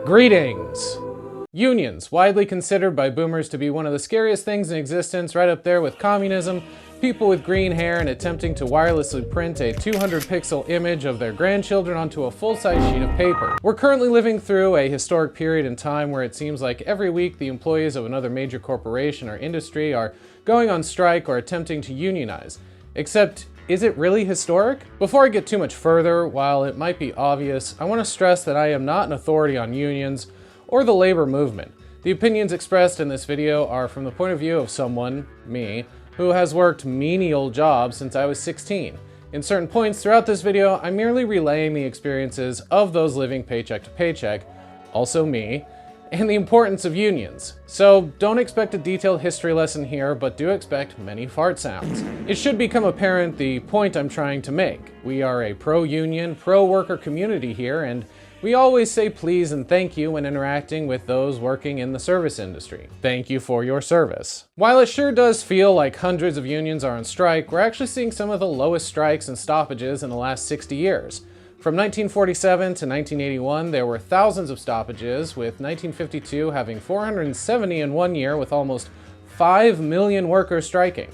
Greetings! Unions, widely considered by boomers to be one of the scariest things in existence, right up there with communism, people with green hair, and attempting to wirelessly print a 200-pixel image of their grandchildren onto a full-size sheet of paper. We're currently living through a historic period in time where it seems like every week the employees of another major corporation or industry are going on strike or attempting to unionize. Except, is it really historic? Before I get too much further, while it might be obvious, I want to stress that I am not an authority on unions or the labor movement. The opinions expressed in this video are from the point of view of someone, me, who has worked menial jobs since I was 16. In certain points throughout this video, I'm merely relaying the experiences of those living paycheck to paycheck, also me, and the importance of unions. So don't expect a detailed history lesson here, but do expect many fart sounds. It should become apparent the point I'm trying to make. We are a pro-union, pro-worker community here, and we always say please and thank you when interacting with those working in the service industry. Thank you for your service. While it sure does feel like hundreds of unions are on strike, we're actually seeing some of the lowest strikes and stoppages in the last 60 years. From 1947 to 1981, there were thousands of stoppages, with 1952 having 470 in 1 year, with almost 5 million workers striking,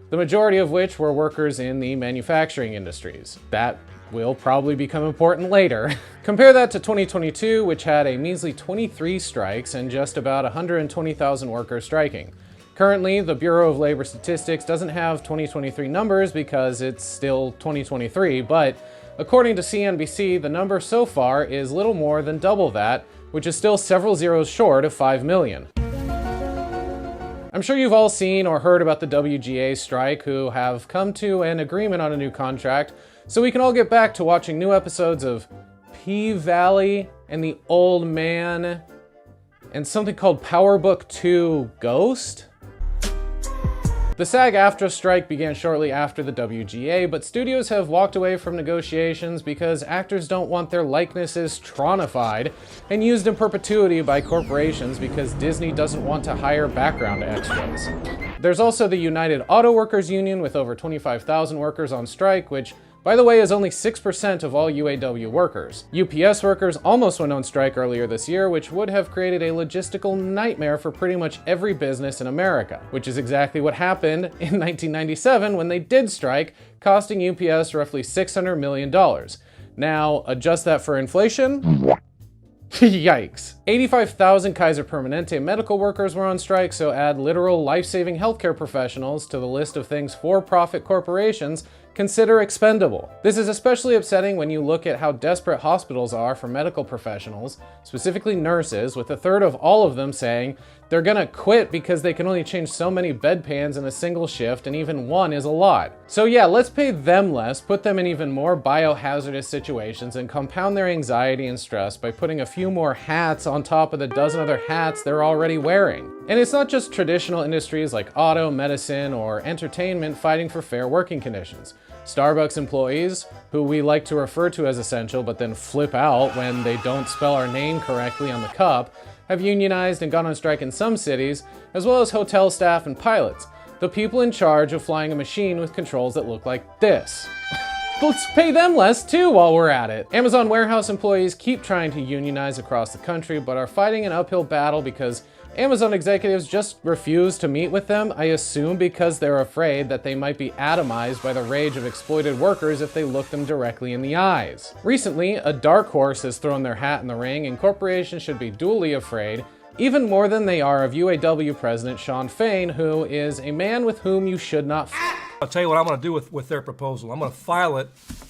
the majority of which were workers in the manufacturing industries. That will probably become important later. Compare that to 2022, which had a measly 23 strikes and just about 120,000 workers striking. Currently, the Bureau of Labor Statistics doesn't have 2023 numbers because it's still 2023, but according to CNBC, the number so far is little more than double that, which is still several zeros short of 5 million. I'm sure you've all seen or heard about the WGA strike, who have come to an agreement on a new contract, so we can all get back to watching new episodes of P-Valley and the Old Man and something called Power Book 2 Ghost? The SAG-AFTRA strike began shortly after the WGA, but studios have walked away from negotiations because actors don't want their likenesses tronified and used in perpetuity by corporations because Disney doesn't want to hire background extras. There's also the United Auto Workers Union with over 25,000 workers on strike, which, by the way, is only 6% of all UAW workers. UPS workers almost went on strike earlier this year, which would have created a logistical nightmare for pretty much every business in America, which is exactly what happened in 1997 when they did strike, costing UPS roughly $600 million. Now, adjust that for inflation. Yikes. 85,000 Kaiser Permanente medical workers were on strike, so add literal life-saving healthcare professionals to the list of things for-profit corporations consider expendable. This is especially upsetting when you look at how desperate hospitals are for medical professionals, specifically nurses, with a third of all of them saying they're gonna quit because they can only change so many bedpans in a single shift, and even one is a lot. So yeah, let's pay them less, put them in even more biohazardous situations, and compound their anxiety and stress by putting a few more hats on top of the dozen other hats they're already wearing. And it's not just traditional industries like auto, medicine, or entertainment fighting for fair working conditions. Starbucks employees, who we like to refer to as essential but then flip out when they don't spell our name correctly on the cup, have unionized and gone on strike in some cities, as well as hotel staff and pilots, the people in charge of flying a machine with controls that look like this. Let's pay them less too while we're at it. Amazon warehouse employees keep trying to unionize across the country, but are fighting an uphill battle because Amazon executives just refuse to meet with them, I assume because they're afraid that they might be atomized by the rage of exploited workers if they look them directly in the eyes. Recently, a dark horse has thrown their hat in the ring, and corporations should be duly afraid, even more than they are of UAW President Shawn Fain, who is a man with whom you should not I'll tell you what I'm going to do with their proposal. I'm going to file it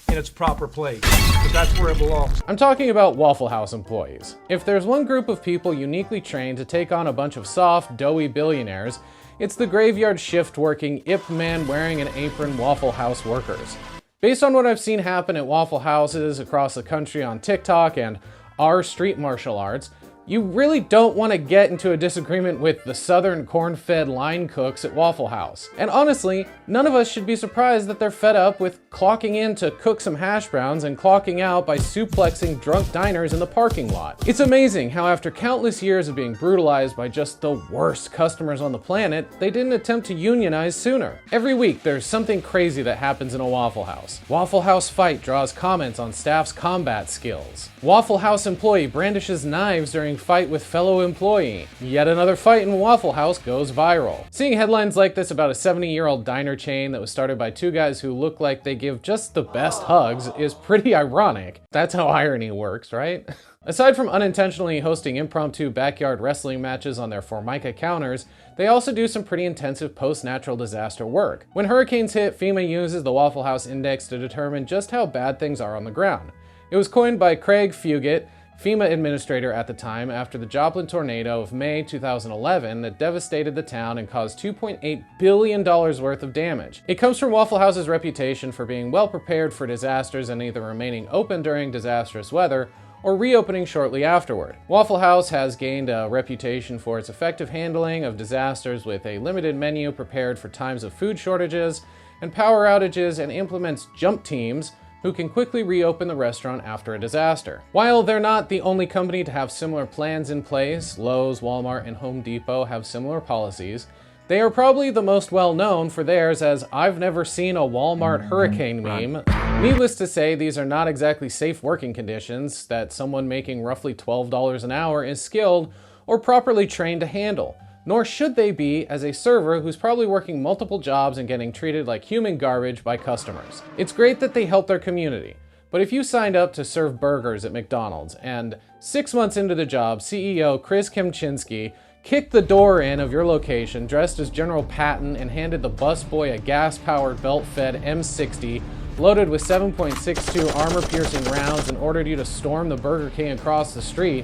in its proper place, because that's where it belongs. I'm talking about Waffle House employees. If there's one group of people uniquely trained to take on a bunch of soft, doughy billionaires, it's the graveyard shift working Ip Man wearing an apron Waffle House workers. Based on what I've seen happen at Waffle Houses across the country on TikTok and our street martial arts, You really don't want to get into a disagreement with the southern corn-fed line cooks at Waffle House. And honestly, none of us should be surprised that they're fed up with clocking in to cook some hash browns and clocking out by suplexing drunk diners in the parking lot. It's amazing how after countless years of being brutalized by just the worst customers on the planet, they didn't attempt to unionize sooner. Every week, there's something crazy that happens in a Waffle House. Waffle House fight draws comments on staff's combat skills. Waffle House employee brandishes knives during fight with fellow employee. Yet another fight in Waffle House goes viral. Seeing headlines like this about a 70-year-old diner chain that was started by two guys who look like they give just the best hugs is pretty ironic. That's how irony works, right? Aside from unintentionally hosting impromptu backyard wrestling matches on their Formica counters, they also do some pretty intensive post-natural disaster work. When hurricanes hit, FEMA uses the Waffle House Index to determine just how bad things are on the ground. It was coined by Craig Fugit, FEMA administrator at the time, after the Joplin tornado of May 2011 that devastated the town and caused $2.8 billion worth of damage. It comes from Waffle House's reputation for being well prepared for disasters and either remaining open during disastrous weather or reopening shortly afterward. Waffle House has gained a reputation for its effective handling of disasters with a limited menu prepared for times of food shortages and power outages, and implements jump teams who can quickly reopen the restaurant after a disaster. While they're not the only company to have similar plans in place, Lowe's, Walmart, and Home Depot have similar policies. They are probably the most well known for theirs as "I've never seen a Walmart hurricane" meme. Needless to say, these are not exactly safe working conditions that someone making roughly $12 an hour is skilled or properly trained to handle. Nor should they be as a server who's probably working multiple jobs and getting treated like human garbage by customers. It's great that they help their community, but if you signed up to serve burgers at McDonald's and 6 months into the job, CEO Chris Kempczinski kicked the door in of your location dressed as General Patton and handed the busboy a gas-powered belt-fed M60 loaded with 7.62 armor-piercing rounds and ordered you to storm the Burger King across the street,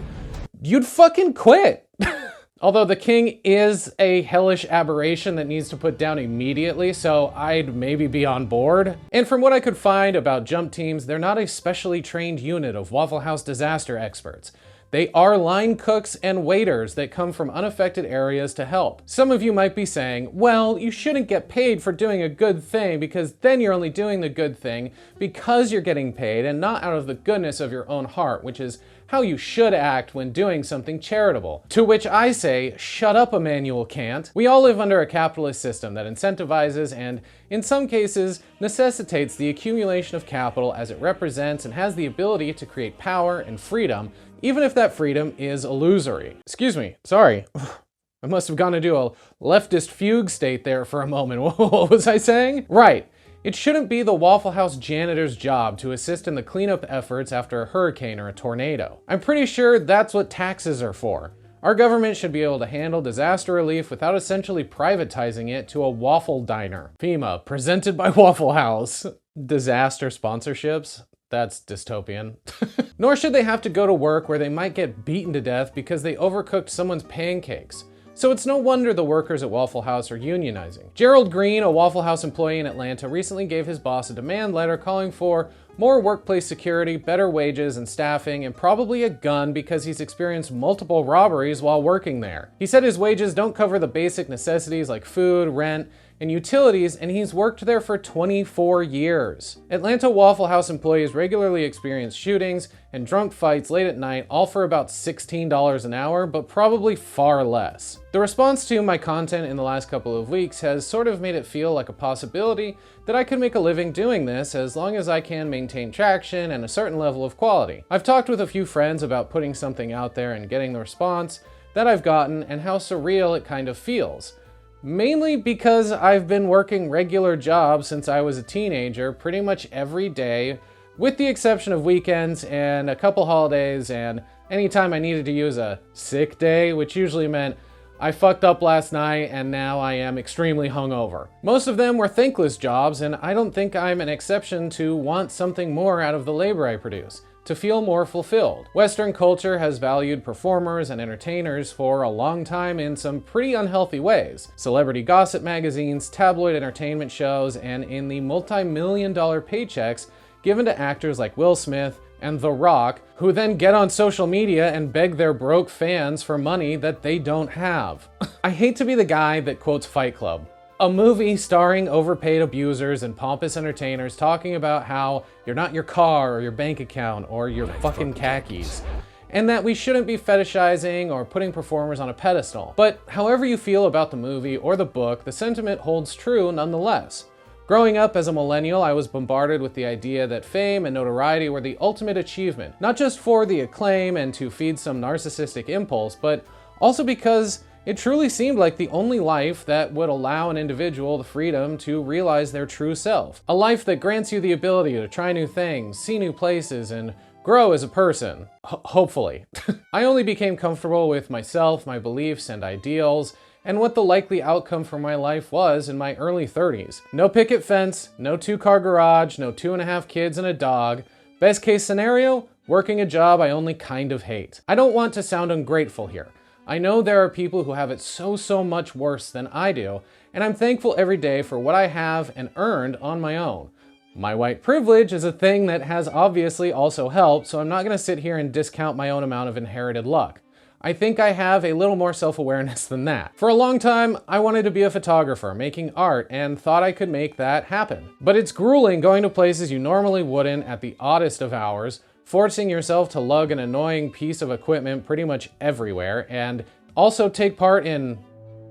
you'd fucking quit. Although the King is a hellish aberration that needs to put down immediately, so I'd maybe be on board. And from what I could find about jump teams, they're not a specially trained unit of Waffle House disaster experts. They are line cooks and waiters that come from unaffected areas to help. Some of you might be saying, well, you shouldn't get paid for doing a good thing because then you're only doing the good thing because you're getting paid and not out of the goodness of your own heart, which is how you should act when doing something charitable. To which I say, shut up, Immanuel Kant. We all live under a capitalist system that incentivizes and, in some cases, necessitates the accumulation of capital as it represents and has the ability to create power and freedom, even if that freedom is illusory. Excuse me, sorry. I must have gone into a leftist fugue state there for a moment. What was I saying? Right. It shouldn't be the Waffle House janitor's job to assist in the cleanup efforts after a hurricane or a tornado. I'm pretty sure that's what taxes are for. Our government should be able to handle disaster relief without essentially privatizing it to a waffle diner. FEMA, presented by Waffle House. Disaster sponsorships? That's dystopian. Nor should they have to go to work where they might get beaten to death because they overcooked someone's pancakes. So it's no wonder the workers at Waffle House are unionizing. Gerald Green, a Waffle House employee in Atlanta, recently gave his boss a demand letter calling for more workplace security, better wages and staffing, and probably a gun because he's experienced multiple robberies while working there. He said his wages don't cover the basic necessities like food, rent, and utilities, and he's worked there for 24 years. Atlanta Waffle House employees regularly experience shootings and drunk fights late at night, all for about $16 an hour, but probably far less. The response to my content in the last couple of weeks has sort of made it feel like a possibility that I could make a living doing this as long as I can maintain traction and a certain level of quality. I've talked with a few friends about putting something out there and getting the response that I've gotten and how surreal it kind of feels. Mainly because I've been working regular jobs since I was a teenager pretty much every day, with the exception of weekends and a couple holidays and anytime I needed to use a sick day, which usually meant I fucked up last night and now I am extremely hungover. Most of them were thankless jobs, and I don't think I'm an exception to want something more out of the labor I produce, to feel more fulfilled. Western culture has valued performers and entertainers for a long time in some pretty unhealthy ways. Celebrity gossip magazines, tabloid entertainment shows, and in the multi-million-dollar paychecks given to actors like Will Smith, and The Rock, who then get on social media and beg their broke fans for money that they don't have. I hate to be the guy that quotes Fight Club, a movie starring overpaid abusers and pompous entertainers talking about how you're not your car or your bank account or your fucking khakis, and that we shouldn't be fetishizing or putting performers on a pedestal. But however you feel about the movie or the book, the sentiment holds true nonetheless. Growing up as a millennial, I was bombarded with the idea that fame and notoriety were the ultimate achievement, not just for the acclaim and to feed some narcissistic impulse, but also because it truly seemed like the only life that would allow an individual the freedom to realize their true self. A life that grants you the ability to try new things, see new places, and grow as a person. Hopefully. I only became comfortable with myself, my beliefs and ideals, and what the likely outcome for my life was in my early 30s. No picket fence, no 2-car garage, no 2.5 kids and a dog. Best case scenario, working a job I only kind of hate. I don't want to sound ungrateful here. I know there are people who have it so much worse than I do, and I'm thankful every day for what I have and earned on my own. My white privilege is a thing that has obviously also helped, so I'm not gonna sit here and discount my own amount of inherited luck. I think I have a little more self-awareness than that. For a long time, I wanted to be a photographer, making art, and thought I could make that happen. But it's grueling going to places you normally wouldn't at the oddest of hours, forcing yourself to lug an annoying piece of equipment pretty much everywhere, and also take part in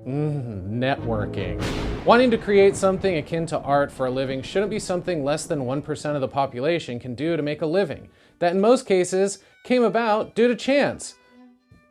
networking. Wanting to create something akin to art for a living shouldn't be something less than 1% of the population can do to make a living, that in most cases came about due to chance.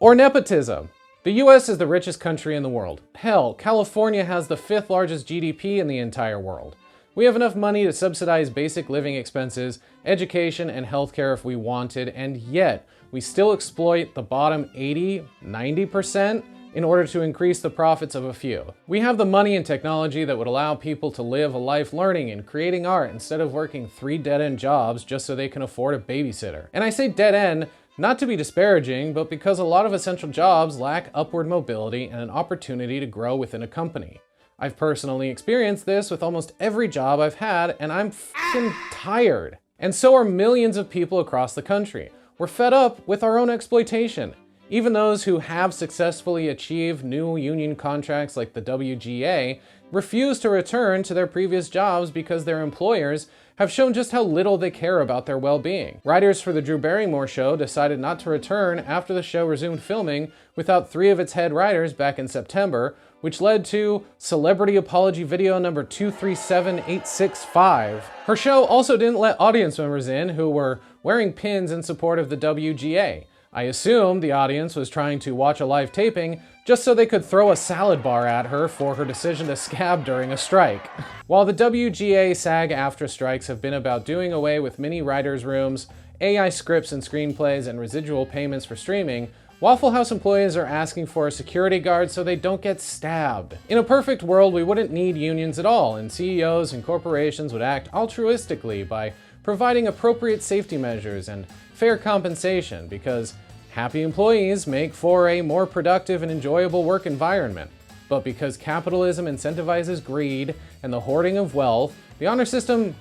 Or nepotism. The US is the richest country in the world. Hell, California has the 5th largest GDP in the entire world. We have enough money to subsidize basic living expenses, education, and healthcare if we wanted, and yet we still exploit the bottom 80–90% in order to increase the profits of a few. We have the money and technology that would allow people to live a life learning and creating art instead of working 3 dead-end jobs just so they can afford a babysitter. And I say dead-end not to be disparaging, but because a lot of essential jobs lack upward mobility and an opportunity to grow within a company. I've personally experienced this with almost every job I've had, and I'm f***ing tired. And so are millions of people across the country. We're fed up with our own exploitation. Even those who have successfully achieved new union contracts like the WGA refuse to return to their previous jobs because their employers have shown just how little they care about their well-being. Writers for the Drew Barrymore show decided not to return after the show resumed filming without 3 of its head writers back in September, which led to celebrity apology video number 237865. Her show also didn't let audience members in who were wearing pins in support of the WGA. I assume the audience was trying to watch a live taping just so they could throw a salad bar at her for her decision to scab during a strike. While the WGA SAG-AFTRA strikes have been about doing away with mini writers' rooms, AI scripts and screenplays, and residual payments for streaming, Waffle House employees are asking for a security guard so they don't get stabbed. In a perfect world, we wouldn't need unions at all, and CEOs and corporations would act altruistically by providing appropriate safety measures and fair compensation, because happy employees make for a more productive and enjoyable work environment. But because capitalism incentivizes greed and the hoarding of wealth, the honor system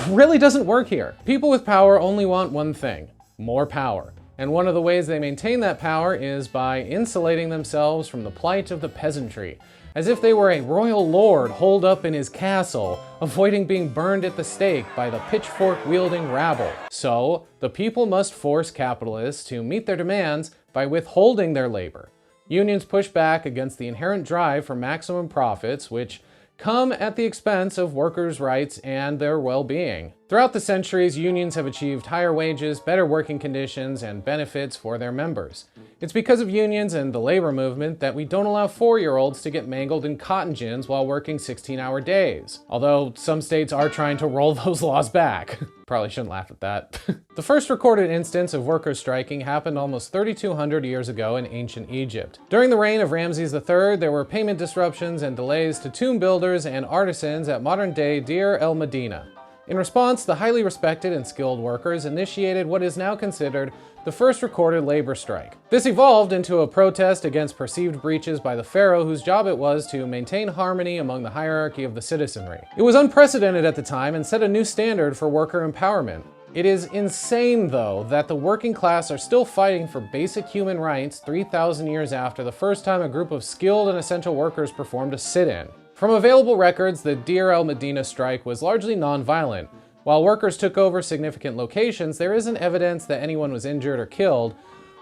really doesn't work here. People with power only want one thing: more power. And one of the ways they maintain that power is by insulating themselves from the plight of the peasantry, as if they were a royal lord holed up in his castle, avoiding being burned at the stake by the pitchfork-wielding rabble. So, the people must force capitalists to meet their demands by withholding their labor. Unions push back against the inherent drive for maximum profits, which come at the expense of workers' rights and their well-being. Throughout the centuries, unions have achieved higher wages, better working conditions, and benefits for their members. It's because of unions and the labor movement that we don't allow 4-year-olds to get mangled in cotton gins while working 16-hour days. Although some states are trying to roll those laws back. Probably shouldn't laugh at that. The first recorded instance of workers striking happened almost 3,200 years ago in ancient Egypt. During the reign of Ramses III, there were payment disruptions and delays to tomb builders and artisans at modern-day Deir el-Medina. In response, the highly respected and skilled workers initiated what is now considered the first recorded labor strike. This evolved into a protest against perceived breaches by the pharaoh, whose job it was to maintain harmony among the hierarchy of the citizenry. It was unprecedented at the time and set a new standard for worker empowerment. It is insane, though, that the working class are still fighting for basic human rights 3,000 years after the first time a group of skilled and essential workers performed a sit-in. From available records, the Deir el-Medina strike was largely non-violent. While workers took over significant locations, there isn't evidence that anyone was injured or killed,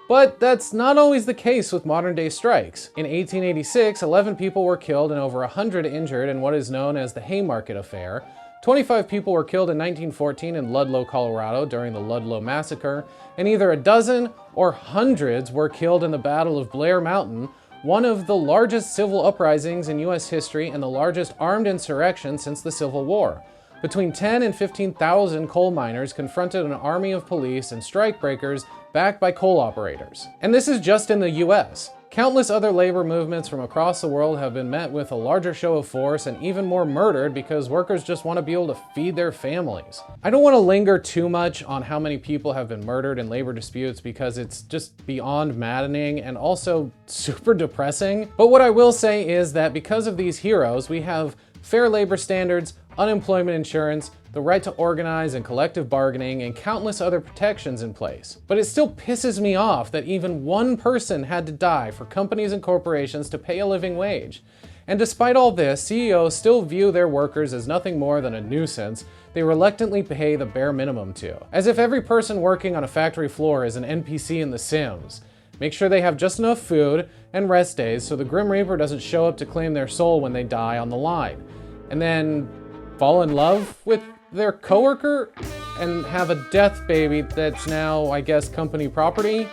but that's not always the case with modern-day strikes. In 1886, 11 people were killed and over 100 injured in what is known as the Haymarket Affair. 25 people were killed in 1914 in Ludlow, Colorado during the Ludlow Massacre, and either a dozen or hundreds were killed in the Battle of Blair Mountain, one of the largest civil uprisings in US history and the largest armed insurrection since the Civil War. Between 10 and 15,000 coal miners confronted an army of police and strikebreakers backed by coal operators. And this is just in the US. Countless other labor movements from across the world have been met with a larger show of force and even more murdered because workers just want to be able to feed their families. I don't want to linger too much on how many people have been murdered in labor disputes because it's just beyond maddening and also super depressing. But what I will say is that because of these heroes, we have fair labor standards, unemployment insurance, the right to organize and collective bargaining, and countless other protections in place. But it still pisses me off that even one person had to die for companies and corporations to pay a living wage. And despite all this, CEOs still view their workers as nothing more than a nuisance they reluctantly pay the bare minimum to. As if every person working on a factory floor is an NPC in The Sims. Make sure they have just enough food and rest days so the Grim Reaper doesn't show up to claim their soul when they die on the line. And then fall in love with their coworker and have a death baby that's now, I guess, company property?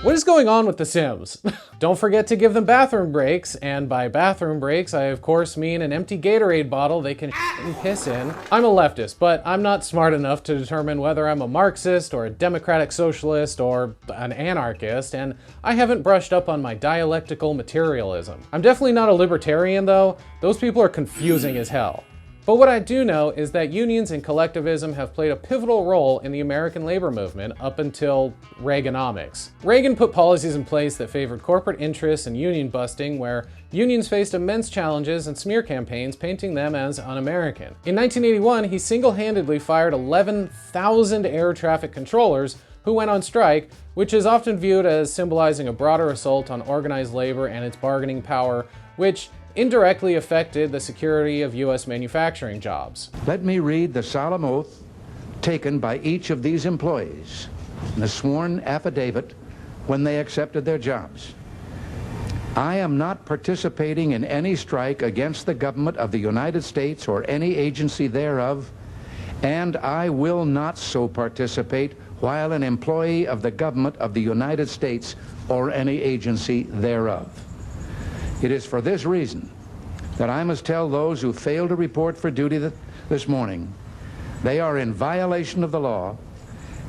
What is going on with The Sims? Don't forget to give them bathroom breaks, and by bathroom breaks, I of course mean an empty Gatorade bottle they can shit and piss in. I'm a leftist, but I'm not smart enough to determine whether I'm a Marxist or a democratic socialist or an anarchist, and I haven't brushed up on my dialectical materialism. I'm definitely not a libertarian though. Those people are confusing as hell. But what I do know is that unions and collectivism have played a pivotal role in the American labor movement up until Reaganomics. Reagan put policies in place that favored corporate interests and union busting, where unions faced immense challenges and smear campaigns painting them as un-American. In 1981, he single-handedly fired 11,000 air traffic controllers who went on strike, which is often viewed as symbolizing a broader assault on organized labor and its bargaining power, which indirectly affected the security of U.S. manufacturing jobs. Let me read the solemn oath taken by each of these employees in the sworn affidavit when they accepted their jobs. I am not participating in any strike against the government of the United States or any agency thereof, and I will not so participate while an employee of the government of the United States or any agency thereof. It is for this reason that I must tell those who fail to report for duty this morning they are in violation of the law,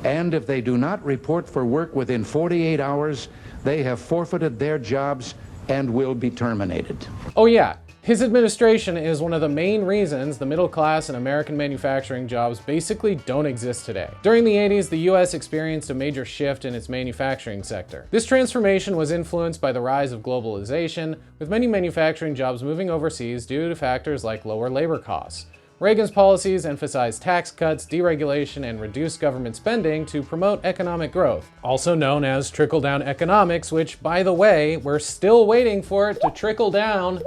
and if they do not report for work within 48 hours, they have forfeited their jobs and will be terminated. Oh yeah, his administration is one of the main reasons the middle class and American manufacturing jobs basically don't exist today. During the 80s, the US experienced a major shift in its manufacturing sector. This transformation was influenced by the rise of globalization, with many manufacturing jobs moving overseas due to factors like lower labor costs. Reagan's policies emphasized tax cuts, deregulation, and reduced government spending to promote economic growth, also known as trickle-down economics, which, by the way, we're still waiting for it to trickle down.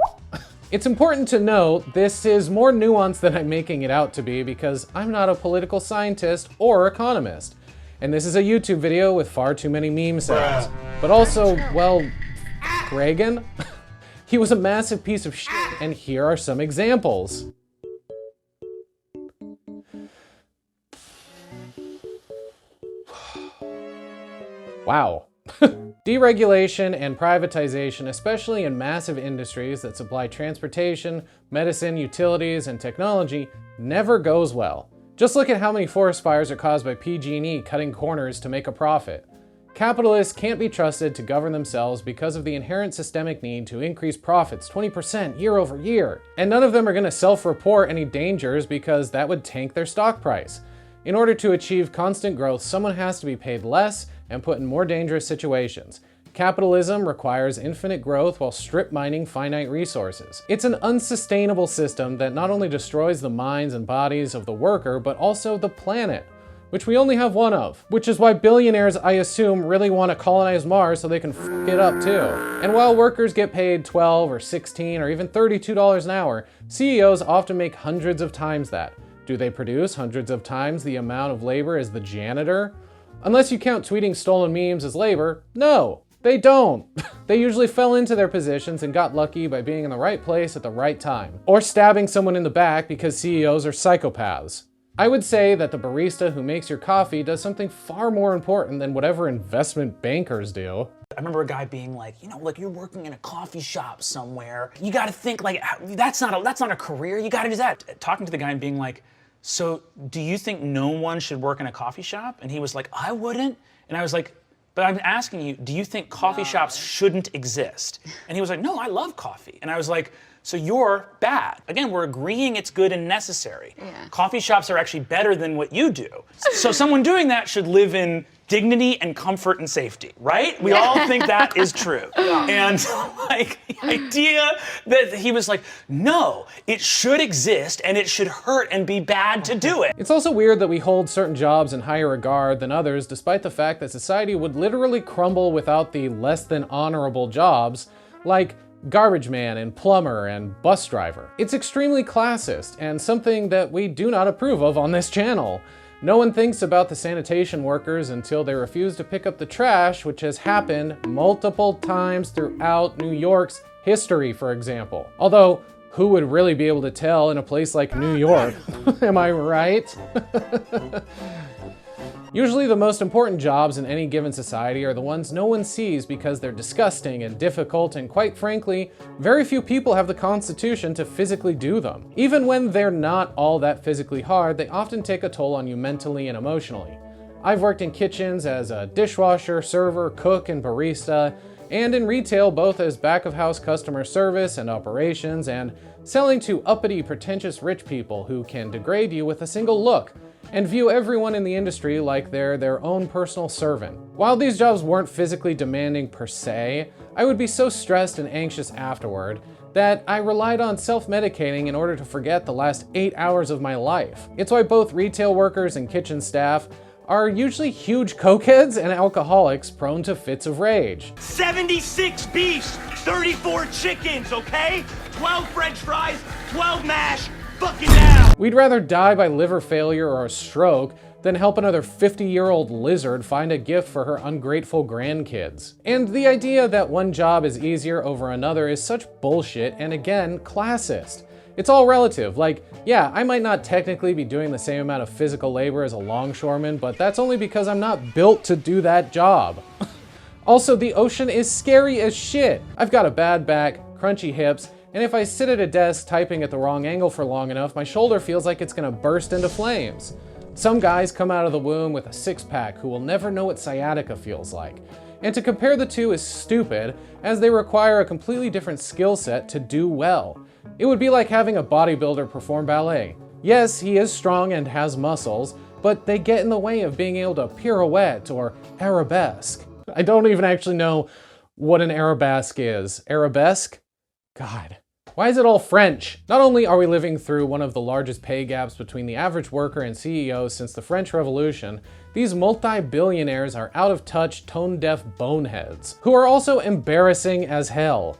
It's important to note this is more nuanced than I'm making it out to be because I'm not a political scientist or economist. And this is a YouTube video with far too many meme sounds. But also, well, Reagan? He was a massive piece of shit, and here are some examples. Wow. Deregulation and privatization, especially in massive industries that supply transportation, medicine, utilities, and technology, never goes well. Just look at how many forest fires are caused by PG&E cutting corners to make a profit. Capitalists can't be trusted to govern themselves because of the inherent systemic need to increase profits 20% year over year. And none of them are going to self-report any dangers because that would tank their stock price. In order to achieve constant growth, someone has to be paid less and put in more dangerous situations. Capitalism requires infinite growth while strip mining finite resources. It's an unsustainable system that not only destroys the minds and bodies of the worker, but also the planet. which we only have one of. Which is why billionaires, I assume, really want to colonize Mars so they can f it up too. And while workers get paid $12 or $16 or even $32 an hour, CEOs often make hundreds of times that. Do they produce hundreds of times the amount of labor as the janitor? Unless you count tweeting stolen memes as labor, no, they don't. They usually fell into their positions and got lucky by being in the right place at the right time. Or stabbing someone in the back because CEOs are psychopaths. I would say that the barista who makes your coffee does something far more important than whatever investment bankers do. I remember a guy being like, like you're working in a coffee shop somewhere. You got to think like, that's not a career. You got to do that. Talking to the guy and being like, so do you think no one should work in a coffee shop? And he was like, I wouldn't. And I was like, but I'm asking you, do you think coffee shops shouldn't exist? And he was like, no, I love coffee. And I was like, so you're bad. Again, we're agreeing it's good and necessary. Yeah. Coffee shops are actually better than what you do. So someone doing that should live in dignity and comfort and safety, right? We all think that is true. And like the idea that he was like, no, it should exist and it should hurt and be bad to do it. It's also weird that we hold certain jobs in higher regard than others, despite the fact that society would literally crumble without the less than honorable jobs, like garbage man and plumber and bus driver. It's extremely classist and something that we do not approve of on this channel. No one thinks about the sanitation workers until they refuse to pick up the trash, which has happened multiple times throughout New York's history, for example. Although, who would really be able to tell in a place like New York? Am I right? Usually the most important jobs in any given society are the ones no one sees because they're disgusting and difficult, and quite frankly, very few people have the constitution to physically do them. Even when they're not all that physically hard, they often take a toll on you mentally and emotionally. I've worked in kitchens as a dishwasher, server, cook, and barista, and in retail both as back-of-house customer service and operations, and selling to uppity, pretentious rich people who can degrade you with a single look, and view everyone in the industry like they're their own personal servant. While these jobs weren't physically demanding per se, I would be so stressed and anxious afterward that I relied on self-medicating in order to forget the last 8 hours of my life. It's why both retail workers and kitchen staff are usually huge cokeheads and alcoholics prone to fits of rage. 76 beefs, 34 chickens, okay? 12 French fries, 12 mash, fucking now! We'd rather die by liver failure or a stroke than help another 50-year-old lizard find a gift for her ungrateful grandkids. And the idea that one job is easier over another is such bullshit and, again, classist. It's all relative. Like, yeah, I might not technically be doing the same amount of physical labor as a longshoreman, but that's only because I'm not built to do that job. Also, the ocean is scary as shit. I've got a bad back, crunchy hips, and if I sit at a desk typing at the wrong angle for long enough, my shoulder feels like it's gonna burst into flames. Some guys come out of the womb with a six-pack who will never know what sciatica feels like. And to compare the two is stupid, as they require a completely different skill set to do well. It would be like having a bodybuilder perform ballet. Yes, he is strong and has muscles, but they get in the way of being able to pirouette or arabesque. I don't even actually know what an arabesque is. Arabesque? God. Why is it all French? Not only are we living through one of the largest pay gaps between the average worker and CEO since the French Revolution, these multi-billionaires are out-of-touch, tone-deaf boneheads, who are also embarrassing as hell.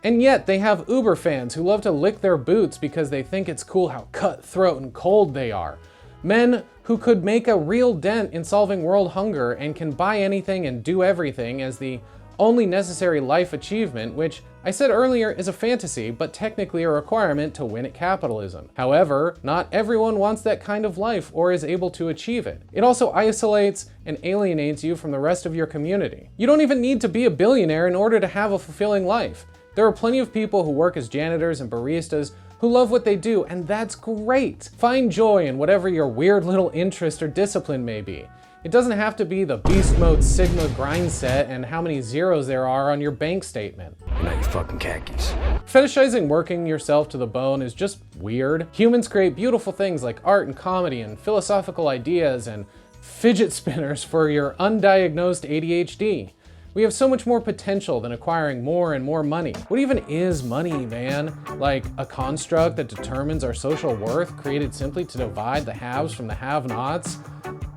And yet, they have Uber fans who love to lick their boots because they think it's cool how cutthroat and cold they are. Men who could make a real dent in solving world hunger and can buy anything and do everything as the only necessary life achievement, which I said earlier is a fantasy, but technically a requirement to win at capitalism. However, not everyone wants that kind of life or is able to achieve it. It also isolates and alienates you from the rest of your community. You don't even need to be a billionaire in order to have a fulfilling life. There are plenty of people who work as janitors and baristas who love what they do, and that's great. Find joy in whatever your weird little interest or discipline may be. It doesn't have to be the beast mode Sigma grind set and how many zeros there are on your bank statement. Now you fucking khakis. Fetishizing working yourself to the bone is just weird. Humans create beautiful things like art and comedy and philosophical ideas and fidget spinners for your undiagnosed ADHD. We have so much more potential than acquiring more and more money. What even is money, man? Like a construct that determines our social worth, created simply to divide the haves from the have-nots?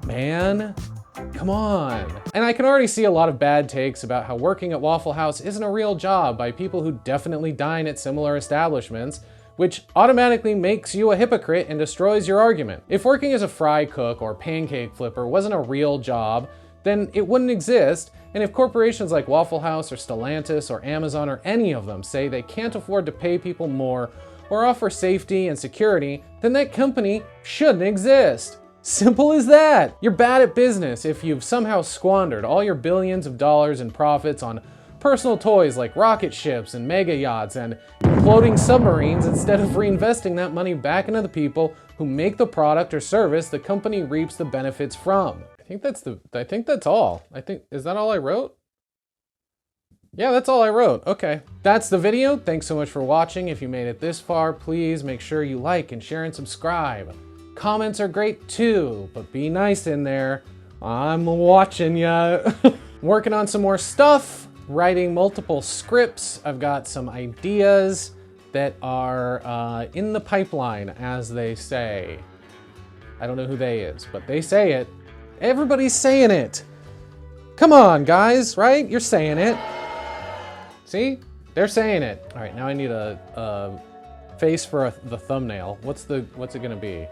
Man, come on. And I can already see a lot of bad takes about how working at Waffle House isn't a real job by people who definitely dine at similar establishments, which automatically makes you a hypocrite and destroys your argument. If working as a fry cook or pancake flipper wasn't a real job, then it wouldn't exist. And if corporations like Waffle House or Stellantis or Amazon or any of them say they can't afford to pay people more or offer safety and security, then that company shouldn't exist. Simple as that. You're bad at business if you've somehow squandered all your billions of dollars in profits on personal toys like rocket ships and mega yachts and imploding submarines instead of reinvesting that money back into the people who make the product or service the company reaps the benefits from. I think that's all. Is that all I wrote? Yeah, that's all I wrote. Okay. That's the video. Thanks so much for watching. If you made it this far, please make sure you like and share and subscribe. Comments are great too, but be nice in there. I'm watching ya. Working on some more stuff, writing multiple scripts. I've got some ideas that are in the pipeline, as they say. I don't know who they is, but they say it. Everybody's saying it. Come on, guys, right? You're saying it. See? They're saying it. All right, now I need a face for the thumbnail. What's it gonna be?